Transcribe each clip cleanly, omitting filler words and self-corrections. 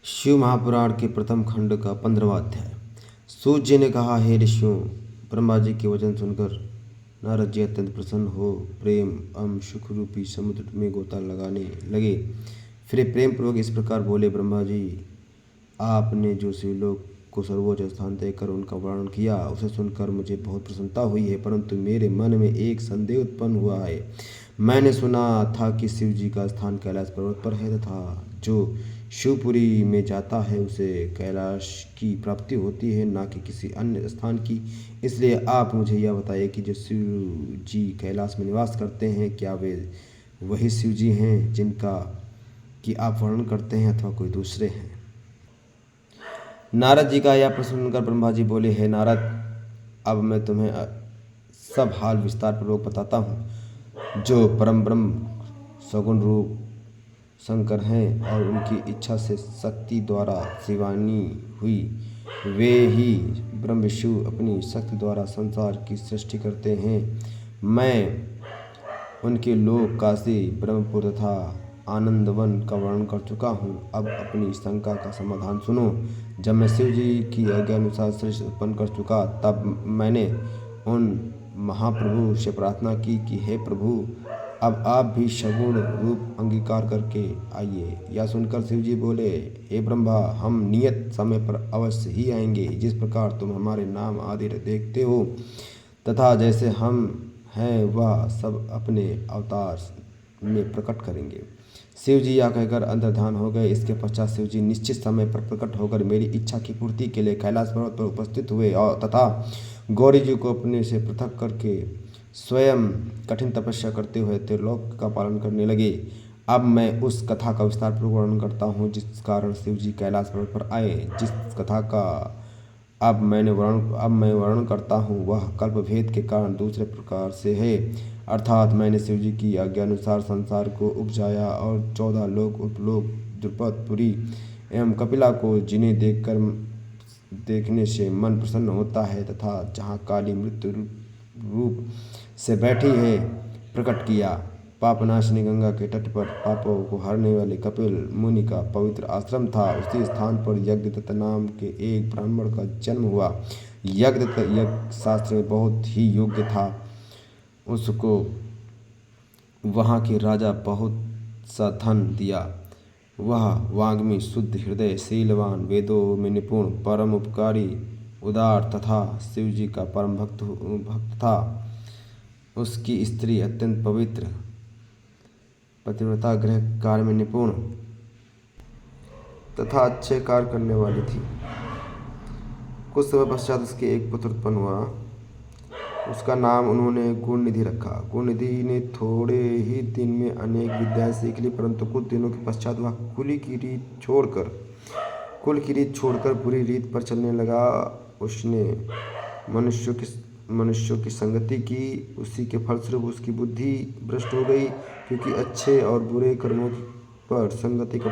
शिव महापुराण के प्रथम खंड का 15वां अध्याय। सूत जी ने कहा, हे ऋषियों, ब्रह्मा जी के वचन सुनकर नारद जी अत्यंत प्रसन्न हो प्रेम सुख रूपी समुद्र में गोता लगाने लगे। फिर प्रेम पूर्वक इस प्रकार बोले, ब्रह्मा जी, आपने जो शिवलोक को सर्वोच्च स्थान देकर उनका वर्णन किया, उसे सुनकर मुझे बहुत प्रसन्नता हुई है, परंतु मेरे मन में एक संदेह उत्पन्न हुआ है। मैंने सुना था कि शिव जी का स्थान कैलाश पर्वत पर है तथा जो शिवपुरी में जाता है उसे कैलाश की प्राप्ति होती है, ना कि किसी अन्य स्थान की। इसलिए आप मुझे यह बताइए कि जो शिव जी कैलाश में निवास करते हैं, क्या वे वही शिव जी हैं जिनका कि आप वर्णन करते हैं अथवा कोई दूसरे हैं। नारद जी का यह प्रश्न सुनकर ब्रह्मा जी बोले, हे नारद, अब मैं तुम्हें सब हाल विस्तार पूर्वक बताता हूँ। जो परम ब्रह्म सगुण रूप शंकर हैं और उनकी इच्छा से शक्ति द्वारा शिवानी हुई, वे ही ब्रह्म विष्णु अपनी शक्ति द्वारा संसार की सृष्टि करते हैं। मैं उनके लोक काशी, ब्रह्मपुर तथा आनंदवन का वर्णन कर चुका हूँ। अब अपनी शंका का समाधान सुनो। जब मैं शिव जी की आज्ञा अनुसार सृष्टि उत्पन्न कर चुका, तब मैंने उन महाप्रभु से प्रार्थना की कि हे प्रभु, अब आप भी सगुण रूप अंगीकार करके आइए। यह सुनकर शिव जी बोले, हे ब्रह्मा, हम नियत समय पर अवश्य ही आएंगे। जिस प्रकार तुम हमारे नाम आदि देखते हो तथा जैसे हम हैं, वह सब अपने अवतार में प्रकट करेंगे। शिव जी यह कहकर अंतर्धान हो गए। इसके पश्चात शिव जी निश्चित समय पर प्रकट होकर मेरी इच्छा की पूर्ति के लिए कैलाश पर्वत पर उपस्थित हुए और तथा गौरी जी को अपने से पृथक करके स्वयं कठिन तपस्या करते हुए त्रिलोक का पालन करने लगे। अब मैं उस कथा का विस्तार पूर्वक वर्णन करता हूँ जिस कारण शिव जी कैलाश पर्वत पर आए। जिस कथा का अब मैं वर्णन करता हूँ, वह कल्पभेद के कारण दूसरे प्रकार से है। अर्थात मैंने शिव जी की आज्ञानुसार संसार को उपजाया और 14 लोक, उपलोक, द्रुपद, पुरी एवं कपिला को, जिन्हें देखने से मन प्रसन्न होता है तथा जहाँ काली मृत्यु रूप से बैठी है, प्रकट किया। पापनाशिनी गंगा के तट पर पापों को हरने वाले कपिल मुनि का पवित्र आश्रम था। उसी स्थान पर यज्ञदत्त नाम के एक ब्राह्मण का जन्म हुआ। यज्ञदत्त यज्ञ शास्त्र में बहुत ही योग्य था। उसको वहाँ के राजा बहुत सा धन दिया। वह वाग्मी, शुद्ध हृदय, शीलवान, वेदों में निपुण, परम उपकारी, उदार तथा शिव जी का परम भक्त था। उसकी स्त्री अत्यंत पवित्र, पतिव्रता, गृह कार्य में निपुण तथा अच्छे कार्य करने वाली थी। कुछ समय पश्चात उसके एक पुत्र उत्पन्न हुआ। उसका नाम उन्होंने गुणनिधि रखा। गुणनिधि ने थोड़े ही दिन में अनेक विद्याएं सीख ली, परंतु कुछ दिनों के पश्चात वह कुल की रीत छोड़कर बुरी रीत पर चलने लगा। उसने मनुष्यों की संगति की। उसी के फलस्वरूप उसकी बुद्धि भ्रष्ट हो गई, क्योंकि अच्छे और बुरे कर्मों पर संगति का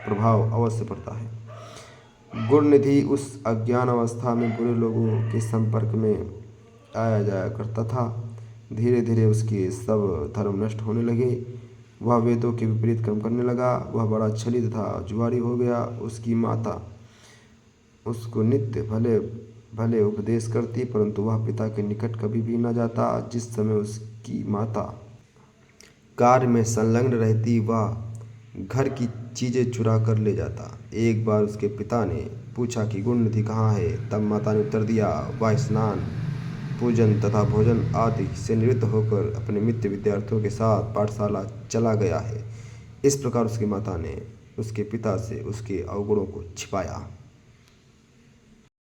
प्रभाव अवश्य पड़ता है। गुणनिधि उस अज्ञान अवस्था में बुरे लोगों के संपर्क में आया जाया करता था। धीरे धीरे उसके सब धर्म नष्ट होने लगे। वह वेदों के विपरीत कर्म करने लगा। वह बड़ा छली तथा जुआरी हो गया। उसकी माता उसको नित्य भले भले उपदेश करती, परंतु वह पिता के निकट कभी भी न जाता। जिस समय उसकी माता कार्य में संलग्न रहती, वह घर की चीज़ें चुरा कर ले जाता। एक बार उसके पिता ने पूछा कि गुणनिधि कहाँ है। तब माता ने उत्तर दिया, वह स्नान, पूजन तथा भोजन आदि से निवृत्त होकर अपने मित्र विद्यार्थियों के साथ पाठशाला चला गया है। इस प्रकार उसकी माता ने उसके पिता से उसके अवगुणों को छिपाया।